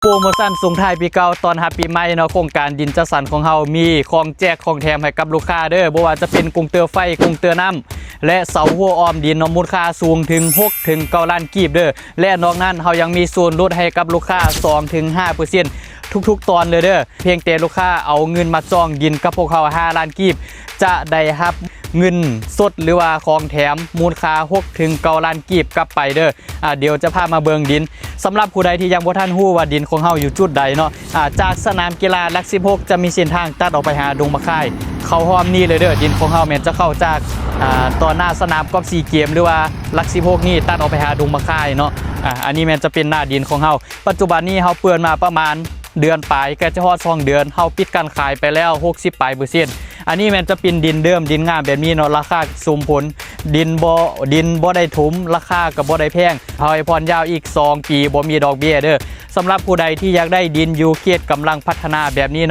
โปรโมชั่นส่งท้ายปีเก่าตอนรับปีใหม่เนาะโครงการดินจัดสรรของเฮามีของแจกของแถมให้กับลูกค้าเด้อบ่ว่าจะเป็นกรุงเตือไฟกรุงเตือน้ำและเสาหัวออมดินมูลค่าสูงถึง6ถึง9ล้านกีบเด้อและนอกนั้นเฮายังมีส่วนลดให้กับลูกค้า2ถึง 5% ทุกๆตอนเลยเด้อเพียงแต่ลูกค้าเอาเงินมาจองดินกับพวกเขา5ล้านกีบจะได้รับเงินสดหรือว่าของแถมมูลค่า6ถึง9ล้านกีบกลับไปเด้อเดี๋ยวจะพามาเบิงดินสำหรับผู้ใดที่ยังบ่ทันฮู้ว่าดินของเฮาอยู่จุดใดเนาะจากสนามกีฬาหลัก16จะมีเส้นทางตัดออกไปหาดงมะข่ายเข้าห้อมนี่เลยเด้อดินของเฮาแม่นจะเข้าจากตอนหน้าสนามกอล์ฟซีเกมหรือว่าหลัก16นี่ตัดออกไปหาดงมะข่ายเนาะอันนี้แม่นจะเป็นหน้าดินของเฮาปัจจุบันนี้เฮาเปื้อนมาประมาณเดือนปลายใกล้จะฮอด2เดือนเฮาปิดการขายไปแล้ว60%อันนี้มันจะเป็นดินเดิมดินงามแบบนี้เนาะราคาสมผลดินบ่ได้ถมราคาก็บ่ได้แพงเฮาให้ผ่อนยาวอีก2ปีบ่มีดอกเบี้ยเด้อสำหรับผู้ใดที่อยากได้ดินอยู่เขตกำลังพัฒนาแบบนี้เนาะ